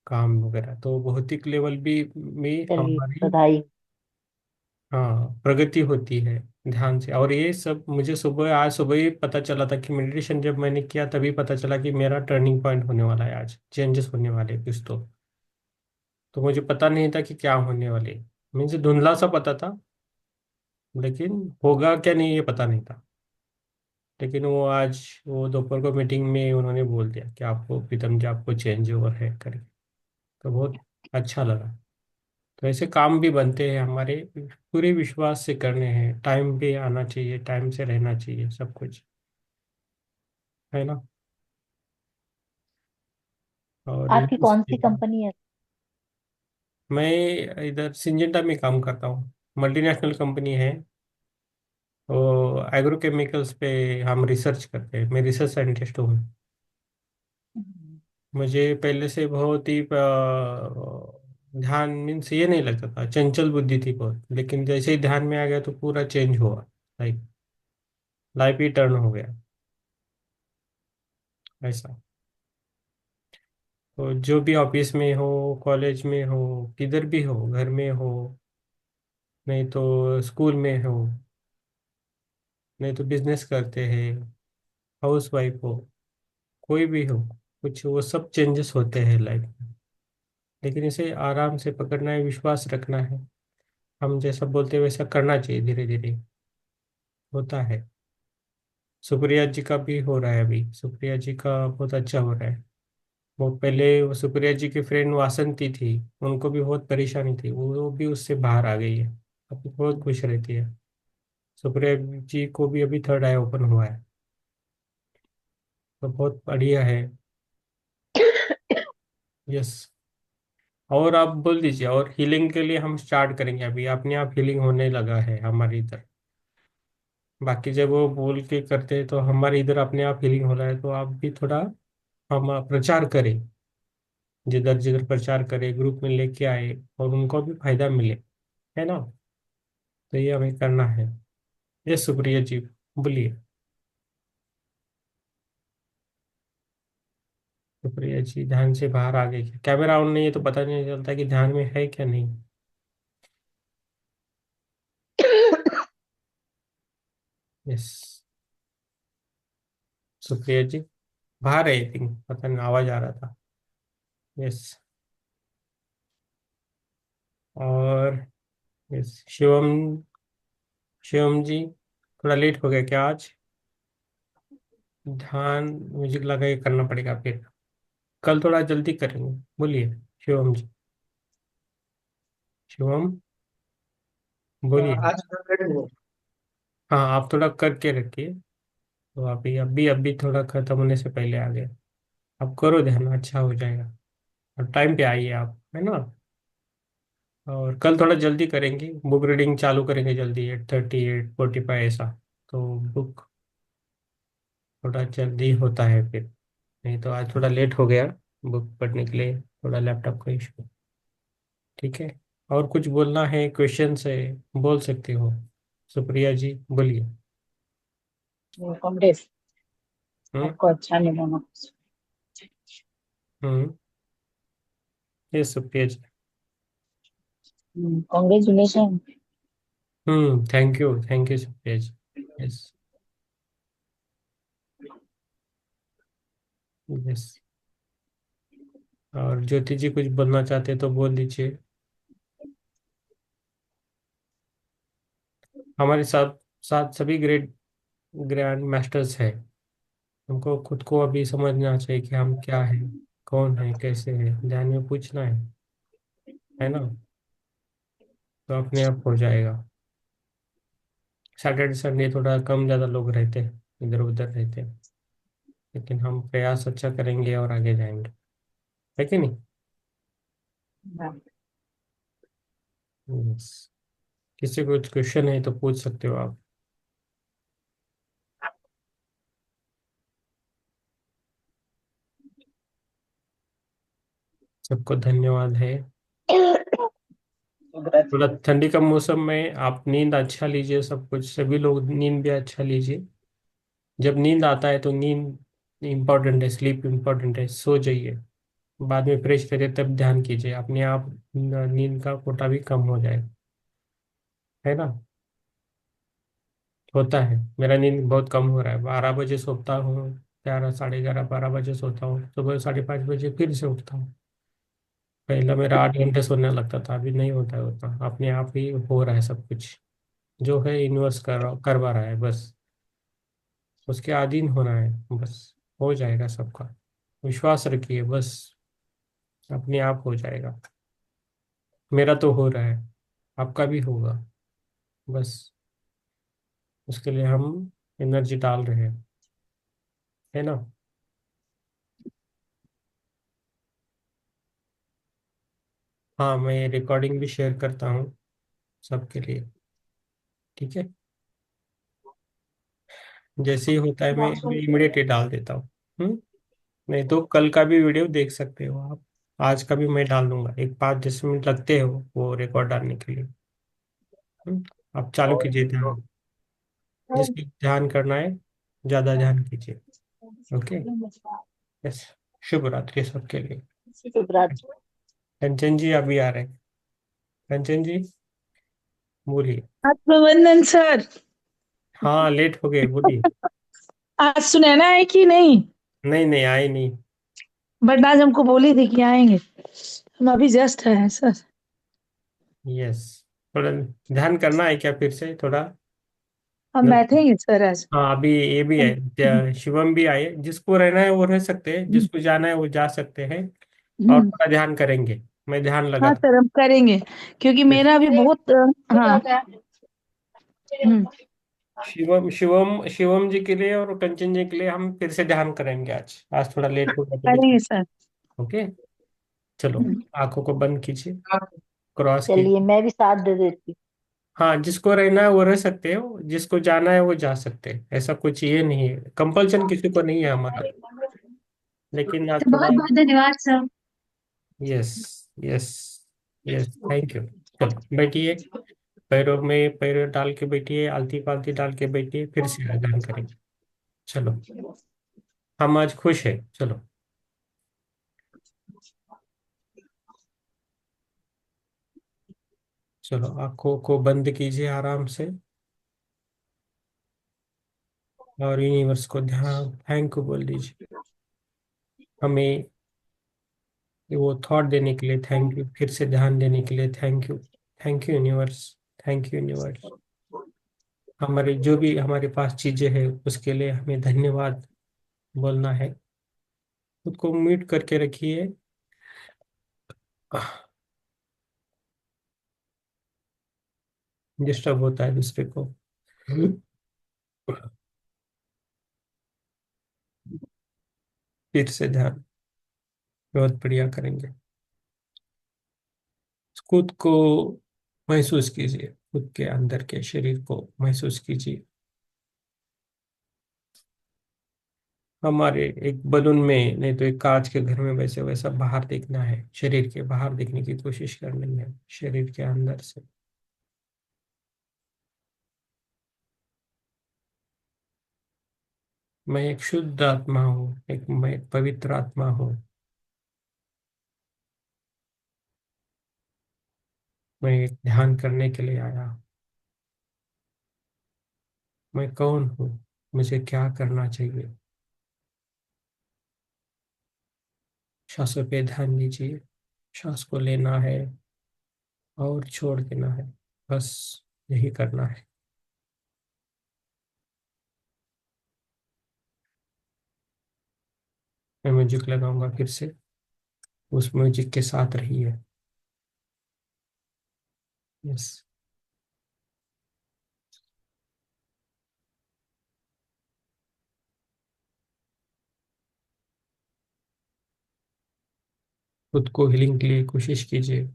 काम वगैरह, तो भौतिक लेवल भी में चलिए, हमारी, बधाई। हाँ, प्रगति होती है ध्यान से। और ये सब मुझे आज सुबह ही पता चला था कि मेडिटेशन जब मैंने किया तभी पता चला कि मेरा टर्निंग पॉइंट होने वाला है, आज चेंजेस होने वाले हैं कुछ तो मुझे पता नहीं था कि क्या होने वाले। मुझे धुंधला सा पता था, लेकिन होगा क्या नहीं ये पता नहीं था। लेकिन वो आज, वो दोपहर को मीटिंग में उन्होंने बोल दिया कि आपको, प्रीतम जी, आपको चेंज ओवर है करके। तो बहुत अच्छा लगा। तो ऐसे काम भी बनते हैं हमारे, पूरे विश्वास से करने हैं। टाइम पे आना चाहिए, टाइम से रहना चाहिए, सब कुछ है ना। और आपकी कौन सी कंपनी है? मैं इधर सिंजेंटा में काम करता हूँ, मल्टीनेशनल कंपनी है। वो एग्रो केमिकल्स पे हम रिसर्च करते हैं, मैं रिसर्च साइंटिस्ट हूँ। हम्म। मुझे पहले से बहुत ही ध्यान मीन्स ये नहीं लगता था, चंचल बुद्धि थी बहुत। लेकिन जैसे ही ध्यान में आ गया तो पूरा चेंज हुआ। लाइक लाइफ ही टर्न हो गया ऐसा। तो जो भी ऑफिस में हो, कॉलेज में हो, किधर भी हो, घर में हो, नहीं तो स्कूल में हो, नहीं तो बिजनेस करते हैं, हाउस वाइफ हो, कोई भी हो, कुछ वो सब चेंजेस होते हैं लाइफ में। लेकिन इसे आराम से पकड़ना है, विश्वास रखना है। हम जैसा बोलते हैं वैसा करना चाहिए, धीरे धीरे होता है। सुप्रिया जी का भी हो रहा है, अभी सुप्रिया जी का बहुत अच्छा हो रहा है। वो पहले वो सुप्रिया जी की फ्रेंड वासंती थी, उनको भी बहुत परेशानी थी, वो भी उससे बाहर आ गई है। अभी बहुत खुश रहती है। सुप्रिया जी को भी अभी थर्ड आई ओपन हुआ है, तो बहुत बढ़िया है। यस। और आप बोल दीजिए, और हीलिंग के लिए हम स्टार्ट करेंगे, अभी अपने आप हीलिंग होने लगा है हमारे इधर। बाकी जब वो बोल के करते हैं तो हमारे इधर अपने आप हीलिंग हो रहा है, तो आप भी थोड़ा हम प्रचार करें, जिधर जिधर प्रचार करें, ग्रुप में लेके आए और उनको भी फायदा मिले, है ना। तो ये हमें करना है। ये सुप्रिया जी, बोलिए। सुप्रिया जी ध्यान से बाहर आ गई, कैमरा ऑन नहीं है तो पता नहीं चलता कि ध्यान में है क्या नहीं। यस। सुप्रिया जी बाहर है, आई थिंक, पता नहीं आवाज आ रहा था। यस। और यस, शिवम, शिवम जी थोड़ा लेट हो गया क्या आज? ध्यान म्यूजिक लगा के करना पड़ेगा फिर, कल थोड़ा जल्दी करेंगे। बोलिए शिवम जी। शिवम, बोलिए। आज 100 हुआ। हाँ, आप थोड़ा करके रखिए। तो अभी अभी अभी थोड़ा खत्म होने से पहले आ गए। आप करो ध्यान, अच्छा हो जाएगा। और टाइम पे आइए आप, है ना। और कल थोड़ा जल्दी करेंगे, बुक रीडिंग चालू करेंगे जल्दी, 8:30 8:45 ऐसा। तो बुक थोड़ा जल्दी होता है फिर। नहीं तो आज थोड़ा लेट हो गया बुक पढ़ने के लिए, थोड़ा लैपटॉप का इशू। ठीक है। और कुछ बोलना है, क्वेश्चन है, बोल सकते हो। सुप्रिया जी बोलिए। कांग्रेस हम्म। आपको अच्छा नहीं लगा। हम्म। ये Supriya ji. Congratulation. Thank you Supriya ji. Yes. Yes. और ज्योति जी कुछ बोलना चाहते तो बोल दीजिए। हमारे साथ साथ सभी ग्रेट ग्रैंड मास्टर्स हैं। हमको खुद को अभी समझना चाहिए कि हम क्या हैं, कौन है, कैसे हैं, ध्यान में पूछना है ना। तो अपने आप हो जाएगा। सैटरडे संडे थोड़ा कम ज़्यादा लोग रहते हैं, इधर उधर रहते हैं, लेकिन हम प्रयास अच्छा करेंगे और आगे जाएंगे, है कि नहीं। Yes. किसी को कुछ क्वेश्चन है तो पूछ सकते हो आप। सबको धन्यवाद है। थोड़ा ठंडी का मौसम में आप नींद अच्छा लीजिए, सब कुछ सभी लोग नींद भी अच्छा लीजिए। जब नींद आता है तो नींद इम्पोर्टेंट है, स्लीप इम्पोर्टेंट है, सो जाइए। बाद में फ्रेश रहते तब ध्यान कीजिए, अपने आप नींद का कोटा भी कम हो जाए, है ना। होता है, मेरा नींद बहुत कम हो रहा है, 12 बजे सोता हूँ, 11 11:30 12 बजे सोता हूँ, सुबह 5:30 बजे फिर से उठता हूँ। पहला मेरा 8 घंटे सोने लगता था, अभी नहीं होता है उतना, अपने आप ही हो रहा है सब कुछ। जो है यूनिवर्स करवा रहा है बस, उसके अधीन होना है बस। हो जाएगा सबका, विश्वास रखिए बस, अपने आप हो जाएगा। मेरा तो हो रहा है, आपका भी होगा, बस उसके लिए हम एनर्जी डाल रहे हैं, है ना। हाँ, मैं रिकॉर्डिंग भी शेयर करता हूँ सबके लिए। ठीक है, जैसे ही होता है मैं इमिडिएट ही डाल देता हूँ। हम्म। नहीं तो कल का भी वीडियो देख सकते हो आप, आज का भी मैं डाल दूंगा, एक 5-10 मिनट लगते हो वो रिकॉर्ड डालने के लिए। हम्म। आप चालू कीजिए ध्यान, जिसकी ध्यान करना है ज्यादा ध्यान कीजिए। ओके। यस। शुभ रात्रि सबके लिए। कंचन जी अभी आ रहे हैं। कंचन जी बोलिए। आत्मवंदन सर। हाँ, लेट हो गए, बोलिए। आज सुनैना है कि नहीं? नहीं नहीं, आई नहीं। बट आज हमको बोली थी कि आएंगे। हम अभी जस्ट आए हैं सर। यस, थोड़ा ध्यान करना है क्या फिर से थोड़ा? हम बैठेंगे सर आज। हाँ, अभी ये भी है, शिवम भी आए, जिसको रहना है वो रह सकते हैं, हम्म, जिसको जाना है वो जा सकते हैं। और हम्म। थोड़ा ध्यान करेंगे, मैं ध्यान हाँ लगाता सर हम करेंगे, क्योंकि हूँ। मेरा भी बहुत हाँ। हम्म, शिवम शिवम शिवम जी के लिए और कंचन जी के लिए हम फिर से ध्यान करेंगे। आज आज थोड़ा लेट हो गया तो करेंगे बेचारे। सर। ओके, चलो, हम्म, आंखों को बंद कीजिए, क्रॉस चलिए कीजिए। मैं भी साथ दे देती हाँ, जिसको रहना है वो रह सकते हो, जिसको जाना है वो जा सकते हैं, ऐसा कुछ ये नहीं है, कंपल्सन किसी को नहीं है हमारा। लेकिन आज थोड़ा। बहुत बहुत धन्यवाद sir. Yes, yes, yes, thank you. चलो बैठिए, पैरों में पैर डाल के बैठिए, आलती पालती डाल के बैठिए, फिर से अध्ययन करेंगे। चलो, हम आज खुश है। चलो, चलो आंखों को बंद कीजिए आराम से, और यूनिवर्स को ध्यान थैंक यू बोल दीजिए। हमें वो थॉट देने के लिए थैंक यू, फिर से ध्यान देने के लिए thank you. Thank you universe, thank you universe. हमारे जो भी हमारे पास चीजें हैं उसके लिए हमें धन्यवाद बोलना है। खुद को म्यूट करके रखिए, डिस्टर्ब होता है दूसरे को। फिर से ध्यान, बहुत बढ़िया करेंगे। खुद को महसूस कीजिए, खुद के अंदर के शरीर को महसूस कीजिए। हमारे एक बलून में नहीं तो एक कांच के घर में वैसे वैसा बाहर देखना है, शरीर के बाहर देखने की कोशिश करनी है, शरीर के अंदर से। मैं एक शुद्ध आत्मा हूँ, मैं एक पवित्र आत्मा हूँ। मैं एक ध्यान करने के लिए आया हूँ। मैं कौन हूँ, मुझे क्या करना चाहिए? श्वासों पे ध्यान दीजिए, श्वास को लेना है और छोड़ देना है, बस यही करना है। मैं म्यूजिक लगाऊंगा फिर से, उस म्यूजिक के साथ रहिए। यस, खुद को हीलिंग के लिए कोशिश कीजिए।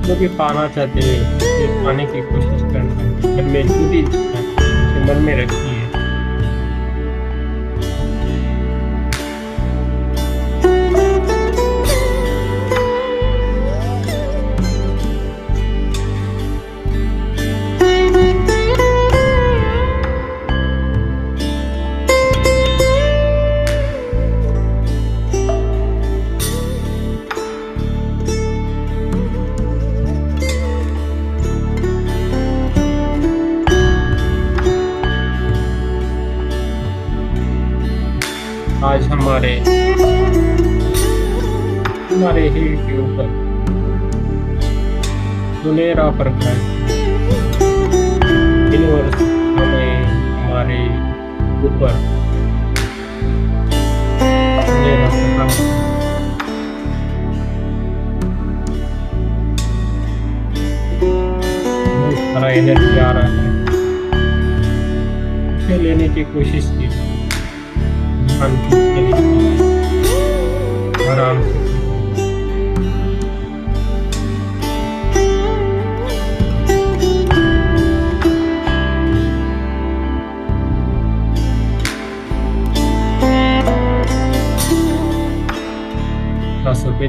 जो भी पाना चाहते हैं ये पाने की कोशिश करना है, मन में जो भी इच्छा है उसे मन में रखिए। आज हमारे हमारे ही के ऊपर सुनहरा प्रकाश, यूनिवर्स हमें हमारे ऊपर सुनहरा प्रकाश, बहुत सारा एनर्जी आ रहा है, उसे लेने की कोशिश कीजिए। शांति से लीजिए, आराम से कीजिए।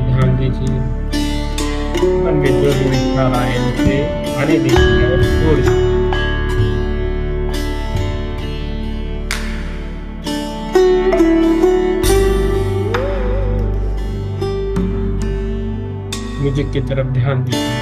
ध्यान दीजिए। पंडित जो रोहित नारायण से आने दीजिए और छोड़ दीजिए। म्यूजिक की तरफ ध्यान दीजिए।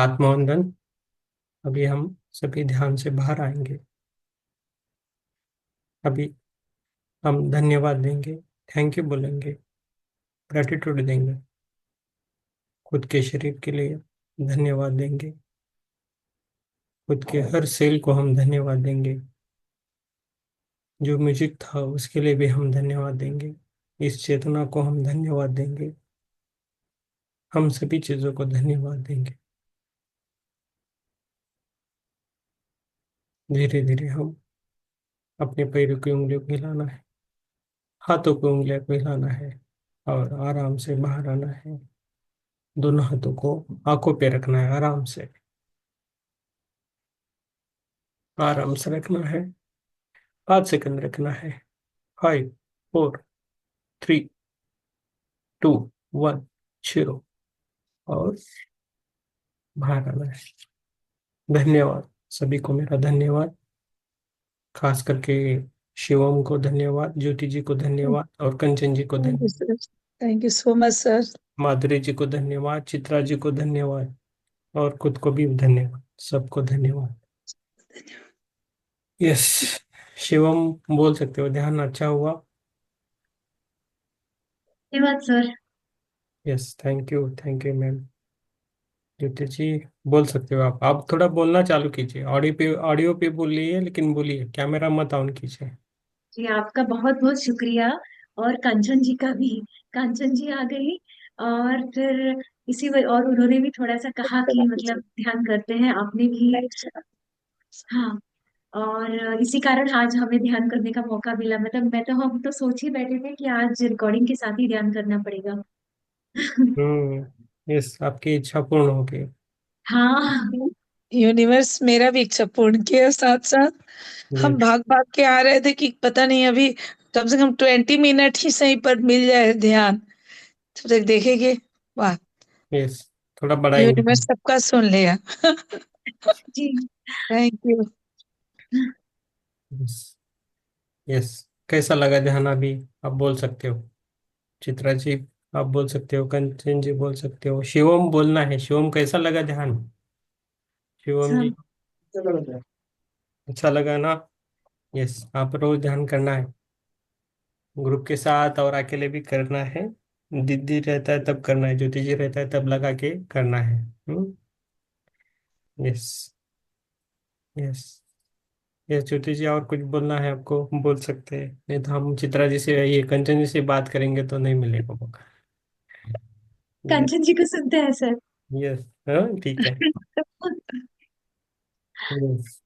आत्मवंदन। अभी हम सभी ध्यान से बाहर आएंगे। अभी हम धन्यवाद देंगे, थैंक यू बोलेंगे, ग्रेटिट्यूड देंगे, खुद के शरीर के लिए धन्यवाद देंगे, खुद के हर सेल को हम धन्यवाद देंगे, जो म्यूजिक था उसके लिए भी हम धन्यवाद देंगे, इस चेतना को हम धन्यवाद देंगे, हम सभी चीजों को धन्यवाद देंगे। धीरे धीरे हम अपने पैरों की उंगलियों को हिलाना है, हाथों की उंगलियों को हिलाना है और आराम से बाहर आना है। दोनों हाथों को आंखों पे रखना है, आराम से, आराम से रखना है। 5 सेकंड रखना है। 5 4 3 2 1 0 और बाहर आना है। धन्यवाद सभी को, मेरा धन्यवाद। खास करके शिवम को धन्यवाद, ज्योति जी को धन्यवाद और कंचन जी को थैंक यू धन्यवाद। Sir. Thank you so much sir. Madhuri ji को धन्यवाद, चित्रा जी को धन्यवाद और खुद को भी धन्यवाद, सबको धन्यवाद। यस, शिवम बोल सकते हो, ध्यान अच्छा हुआ। धन्यवाद sir. Yes, thank you ma'am. Jyoti ji बोल सकते हो आप थोड़ा बोलना चालू कीजिए। ऑडियो पे बोलिए, लेकिन बोलिए, कैमरा मत ऑन कीजिए। जी आपका बहुत बहुत शुक्रिया। और कंचन जी का भी। कंचन जी आ गई। और फिर और उन्होंने भी थोड़ा सा कहा कि मतलब ध्यान करते हैं आपने भी। हाँ। और इसी कारण आज हमें ध्यान करने का मौका मिला। मतलब हम तो सोच ही बैठे थे कि आज रिकॉर्डिंग के साथ ही ध्यान करना पड़ेगा। यस, आपकी इच्छा पूर्ण हो गई। हाँ। यूनिवर्स मेरा भी इच्छा पूर्ण किया, साथ साथ हम यस, भाग भाग के आ रहे थे कि पता नहीं अभी कम से कम 20 मिनट ही सही पर मिल जाए ध्यान, तब तक देखेंगे। वाह, यस, थोड़ा बढ़ाएंगे। यूनिवर्स सबका सुन लिया। जी। Thank you. यस, यस, कैसा लगा ध्यान अभी? आप बोल सकते हो। चित्रा जी आप बोल सकते हो, कंचन जी बोल सकते हो, शिवम बोलना है। शिवम कैसा लगा ध्यान? शिवम जी, सब। अच्छा लगा ना? यस, आप रोज ध्यान करना है, ग्रुप के साथ और अकेले भी करना है। दीदी रहता है तब करना है, ज्योति जी रहता है तब लगा के करना है। यस, यस, यस, ज्योति जी और कुछ बोलना है आपको बोल सकते हैं, नहीं तो हम चित्रा जी से, ये कंचन जी से बात करेंगे तो नहीं मिलेगा मौका। यस, कंचन जी को सुनते हैं सर। यस, हाँ ठीक है। यस,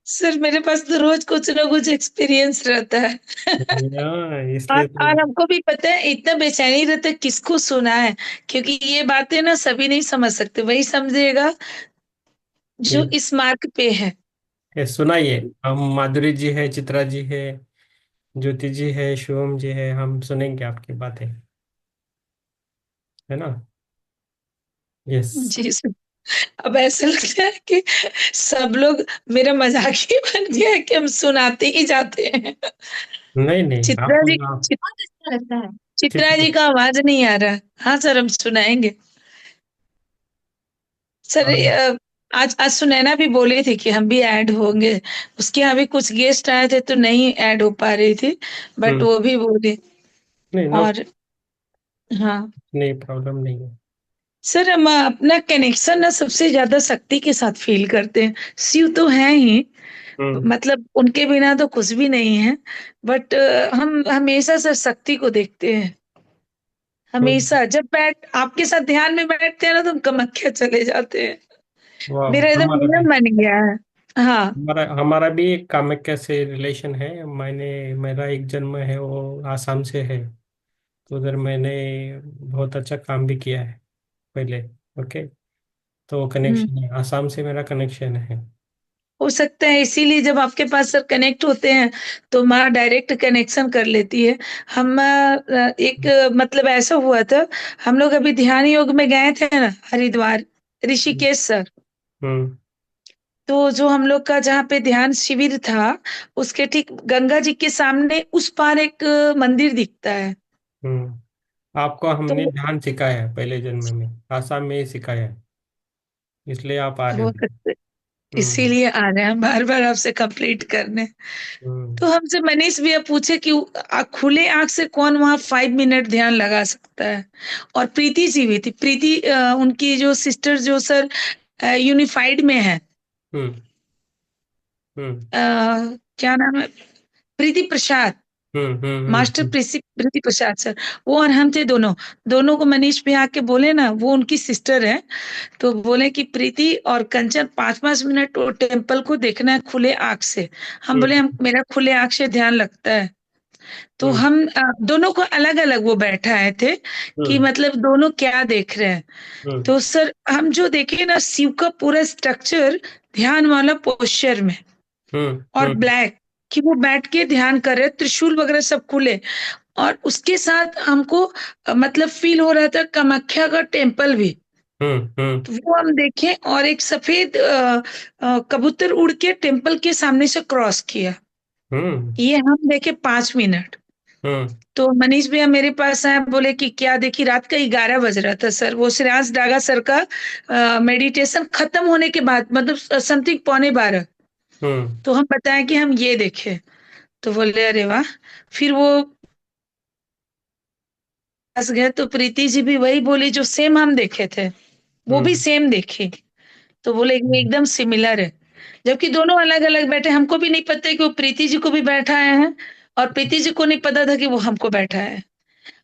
सर मेरे पास तो रोज कुछ ना कुछ एक्सपीरियंस रहता है। हाँ और इसलिए तो। और हमको भी पता है, इतना बेचैनी रहता है किसको सुना है, क्योंकि ये बातें ना सभी नहीं समझ सकते, वही समझेगा जो यस, इस मार्ग पे है। यस, सुनाइए। हम माधुरी जी है, चित्रा जी है, ज्योति जी है, शिवम जी है, हम सुनेंगे आपकी बातें, है ना? यस। जी सर। अब ऐसा लगता है कि सब लोग मेरा मजाक ही बन गया है कि हम सुनाते ही जाते हैं। नहीं नहीं, चित्रा जी, आप बहुत अच्छा लगता है। चित्रा चित्र। जी का आवाज नहीं आ रहा। हाँ सर, हम सुनाएंगे। सर आज आज सुनैना भी बोली थी कि हम भी ऐड होंगे। उसके यहाँ भी कुछ गेस्ट आए थे तो नहीं ऐड हो पा रही थी, बट हम्म। वो भी बोली। नहीं, नो, और हाँ नहीं, प्रॉब्लम नहीं है। सर, हम अपना कनेक्शन ना सबसे ज्यादा शक्ति के साथ फील करते हैं। शिव तो है ही, हम्म। मतलब उनके बिना तो कुछ भी नहीं है। बट हम हमेशा से शक्ति को देखते हैं। हम्म। हमेशा जब आपके साथ ध्यान में बैठते हैं ना तो हम कामाख्या चले जाते हैं। वाह, मेरा एकदम हमारा भी, नियम बन गया है। हाँ। हमारा भी कामाख्या से रिलेशन है। मेरा एक जन्म है वो आसाम से है, तो उधर मैंने बहुत अच्छा काम भी किया है पहले। ओके, तो हम्म, कनेक्शन है, आसाम से मेरा कनेक्शन है। हो सकता है इसीलिए जब आपके पास सर कनेक्ट होते हैं तो माँ डायरेक्ट कनेक्शन कर लेती है। हम एक मतलब ऐसा हुआ था, हम लोग अभी ध्यान योग में गए थे ना हरिद्वार, ऋषिकेश सर। हम्म। तो जो हम लोग का जहाँ पे ध्यान शिविर था, उसके ठीक गंगा जी के सामने उस पार एक मंदिर दिखता है। हम्म। आपको तो हमने ध्यान सिखाया है पहले जन्म में, आसाम में ही सिखाया है। इसलिए आप आ रहे हो हो। सकता है, हम्म। इसीलिए आ रहे हैं बार बार आपसे कंप्लीट करने। हम्म। तो हमसे मनीष भैया पूछे कि खुले आंख से कौन वहाँ 5 मिनट ध्यान लगा सकता है। और प्रीति जी भी थी, प्रीति उनकी जो सिस्टर जो सर यूनिफाइड में है, हम्म। हम्म। क्या नाम है, प्रीति प्रसाद, हम्म। मास्टर प्रीति प्रसाद सर, वो और हम थे दोनों। दोनों को मनीष भैया आके बोले ना, वो उनकी सिस्टर है, तो बोले कि प्रीति और कंचन 5-5 मिनट वो टेम्पल को देखना है खुले आंख से। हम बोले हम्म। हम मेरा खुले आंख से ध्यान लगता है। तो हम्म। हम दोनों को अलग अलग वो बैठाए थे कि हम्म। मतलब दोनों क्या देख रहे हैं। हम्म। तो सर हम जो देखे ना, शिव का पूरा स्ट्रक्चर ध्यान वाला पोस्चर में, हम्म। और हम्म। ब्लैक, कि वो बैठ के ध्यान कर रहे, त्रिशूल वगैरह सब खुले। और उसके साथ हमको मतलब फील हो रहा था कामाख्या का टेम्पल भी। हम्म। हम्म। तो वो हम देखे, और एक सफेद कबूतर उड़ के टेम्पल के सामने से क्रॉस किया। हम्म। ये हम देखे 5 मिनट। हम्म। तो मनीष भैया मेरे पास आए, बोले कि क्या देखी, रात का 11 बज रहा था सर, वो श्रेयांश डागा सर का मेडिटेशन खत्म होने के बाद, मतलब समथिंग 11:45। हम्म। तो हम बताएं कि हम ये देखे। तो बोले अरे वाह। फिर वो पास गए तो प्रीति जी भी वही बोली जो सेम हम देखे थे, वो भी हम्म। सेम देखी। तो बोले कि हम्म। एकदम सिमिलर है। जबकि दोनों अलग अलग बैठे, हमको भी नहीं पता कि वो प्रीति जी को भी बैठाए हैं, और प्रीति जी को नहीं पता था कि वो हमको बैठा है।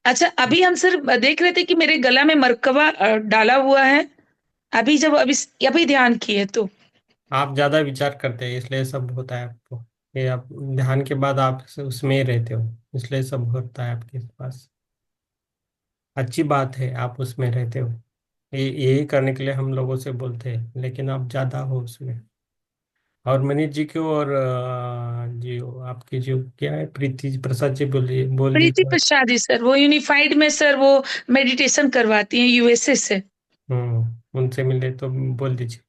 अच्छा, अभी हम सर देख रहे थे कि मेरे गला में मरकबा डाला हुआ है। अभी जब अभी अभी ध्यान किए तो आप ज्यादा विचार करते हैं इसलिए सब होता है आपको। ये आप ध्यान के बाद आप उसमें ही रहते हो, इसलिए सब होता है आपके पास। अच्छी बात है आप उसमें रहते हो। ये यही करने के लिए हम लोगों से बोलते हैं, लेकिन आप ज्यादा हो उसमें। और मनीष जी को और जी आपकी जो क्या है, प्रीति प्रसाद जी बोलिए, बोल प्रीति दीजिए। प्रसाद जी सर, वो यूनिफाइड में सर वो मेडिटेशन करवाती हैं यूएसए से। उनसे मिले तो बोल दीजिए।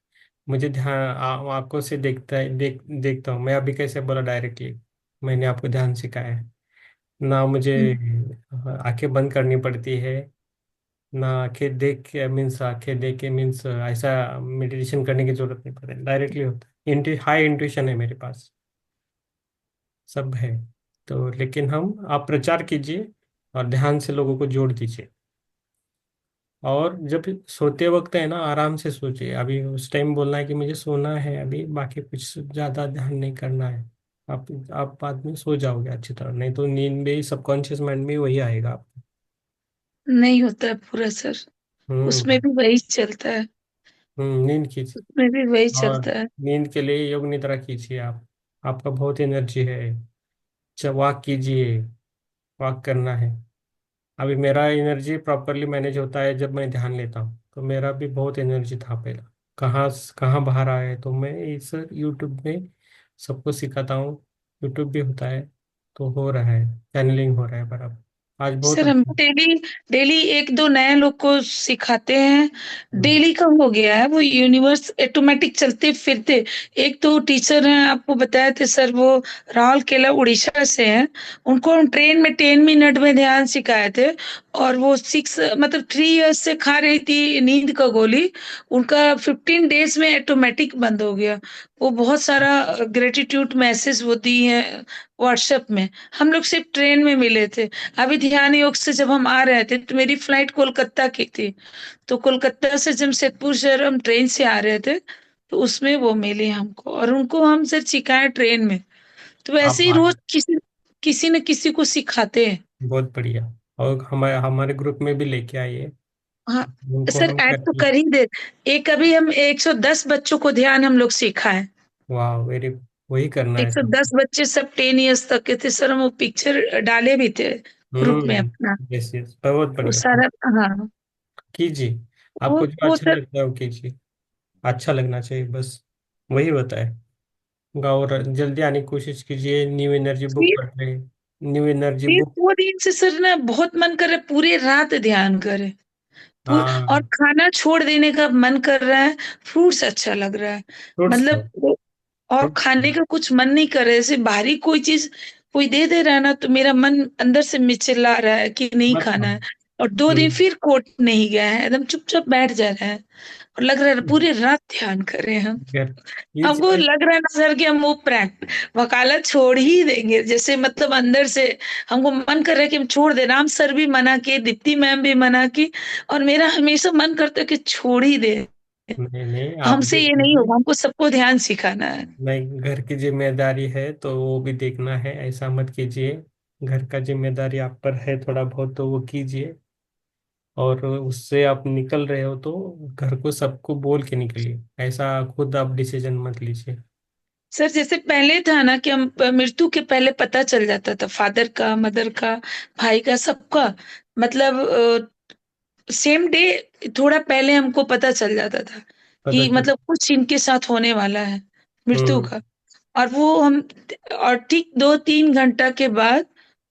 मुझे ध्यान आंखों से देखता है, देखता हूँ मैं। अभी कैसे बोला डायरेक्टली, मैंने आपको ध्यान सिखाया है ना। मुझे आंखें बंद करनी पड़ती है ना। आंखें देख के मीन्स, आंखें देख के मीन्स ऐसा मेडिटेशन करने की जरूरत नहीं पड़ती, डायरेक्टली होता है। हाई इंट्यूशन है मेरे पास, सब है। तो लेकिन हम आप प्रचार कीजिए और ध्यान से लोगों को जोड़ दीजिए। और जब सोते वक्त है ना, आराम से सोचिए। अभी उस टाइम बोलना है कि मुझे सोना है, अभी बाकी कुछ ज्यादा ध्यान नहीं करना है। आप बाद में सो जाओगे अच्छी तरह, नहीं तो नींद में सबकॉन्शियस माइंड में वही आएगा आपको। नहीं होता है पूरा सर, उसमें हम्म। भी वही चलता है, नींद कीजिए। उसमें भी वही और चलता है। नींद के लिए योग निद्रा कीजिए आप। आपका बहुत एनर्जी है। वॉक कीजिए, वॉक करना है। अभी मेरा एनर्जी प्रॉपरली मैनेज होता है जब मैं ध्यान लेता हूँ। तो मेरा भी बहुत एनर्जी था पहला, कहाँ कहाँ बाहर आया है। तो मैं इस यूट्यूब में सबको सिखाता हूँ। यूट्यूब भी होता है, तो हो रहा है, चैनलिंग हो रहा है बराबर। आज बहुत सर हम अच्छा। डेली डेली एक दो नए लोग को सिखाते हैं। हम्म। डेली का हो गया है वो यूनिवर्स ऑटोमेटिक चलते फिरते। एक तो टीचर हैं, आपको बताए थे सर, वो राहुल केला उड़ीसा से हैं। उनको हम ट्रेन में 10 मिनट में ध्यान सिखाए थे। और वो 3 इयर्स से खा रही थी नींद का गोली, उनका 15 डेज में ऑटोमेटिक बंद हो गया। वो बहुत सारा ग्रेटिट्यूड मैसेज वो दी है व्हाट्सएप में। हम लोग सिर्फ ट्रेन में मिले थे। अभी ध्यान योग से जब हम आ रहे थे, तो मेरी फ्लाइट कोलकाता की थी। तो कोलकाता से जमशेदपुर शहर हम ट्रेन से आ रहे थे, तो उसमें वो मिली हमको, और उनको हम सर सिखाए ट्रेन में। तो वैसे आप ही रोज आए, किसी किसी न किसी को सिखाते हैं। बहुत बढ़िया। और हमारे हमारे ग्रुप में भी लेके आइए, हाँ उनको सर, हम ऐड तो करके। कर ही दे। एक अभी हम 110 बच्चों को ध्यान हम लोग सिखाए। वाह, वेरी, वही करना है 110 सबको। बच्चे सब 10 इयर्स तक के थे सर, हम वो पिक्चर डाले भी थे ग्रुप में अपना। यस यस, बहुत वो बढ़िया। सारा, हाँ। कीजिए, वो आपको जो वो अच्छा सर, लगता है वो कीजिए। अच्छा लगना चाहिए बस, वही होता है। और जल्दी आने की कोशिश कीजिए। न्यू एनर्जी बुक पढ़ रहे, न्यू एनर्जी ये बुक। 2 दिन से सर ना बहुत मन कर रहा है पूरे रात ध्यान करे। और हाँ, खाना छोड़ देने का मन कर रहा है। फ्रूट्स अच्छा लग रहा है, फ्रूट्स मतलब खाओ। और फ्रूट्स खाने का कुछ मन नहीं कर रहा है। ऐसे बाहरी कोई चीज कोई दे दे रहा है ना, तो मेरा मन अंदर से मिचला रहा है कि नहीं मत खाना खाओ। है। और 2 दिन हम्म, फिर कोर्ट नहीं गए हैं, एकदम चुपचाप बैठ जा रहे हैं और लग रहा है पूरी रात ध्यान कर रहे हैं हम। घर ये हमको चीज लग रहा है ना सर कि हम वो प्रैक्ट वकालत छोड़ ही देंगे, जैसे मतलब अंदर से हमको मन कर रहा है कि हम छोड़ दे। राम सर भी मना किए, दीप्ति मैम भी मना की, और मेरा हमेशा मन करता है कि छोड़ ही दे। नहीं नहीं, आप हमसे देख ये नहीं लीजिए। होगा, हमको सबको ध्यान सिखाना है। नहीं, घर की जिम्मेदारी है तो वो भी देखना है, ऐसा मत कीजिए। घर का जिम्मेदारी आप पर है थोड़ा बहुत, तो वो कीजिए। और उससे आप निकल रहे हो तो घर को सबको बोल के निकलिए, ऐसा खुद आप डिसीजन मत लीजिए। सर जैसे पहले था ना कि हम मृत्यु के पहले पता चल जाता था, फादर का, मदर का, भाई का, सबका, मतलब सेम डे, थोड़ा पहले हमको पता चल जाता था पता कि चल। मतलब कुछ इनके साथ होने वाला है, मृत्यु हम्म। का। और वो हम, और ठीक 2-3 घंटा के बाद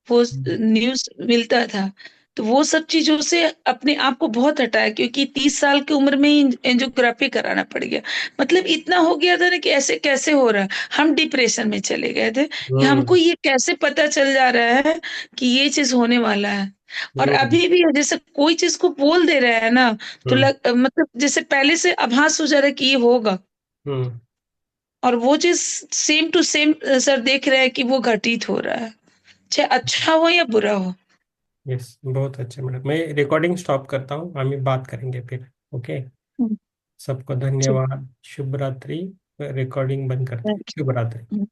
वो न्यूज मिलता था। तो वो सब चीजों से अपने आप को बहुत हटाया, क्योंकि 30 साल की उम्र में ही एंजियोग्राफी कराना पड़ गया। मतलब इतना हो गया था ना कि ऐसे कैसे हो रहा है। हम डिप्रेशन में चले गए थे कि हमको हम्म। ये कैसे पता चल जा रहा है कि ये चीज होने वाला है। और हम्म। अभी भी जैसे कोई चीज को बोल दे रहे हैं ना, तो हम्म। मतलब जैसे पहले से आभास हो जा रहा है कि ये होगा। हम्म। और वो चीज सेम टू सेम सर देख रहे हैं कि वो घटित हो रहा है, चाहे अच्छा हो या बुरा हो। यस, बहुत अच्छा मैडम, मैं रिकॉर्डिंग स्टॉप करता हूँ, हम बात करेंगे फिर। ओके। हम्म, सबको ठीक धन्यवाद, शुभ रात्रि। रिकॉर्डिंग बंद करते हैं, है। शुभ रात्रि।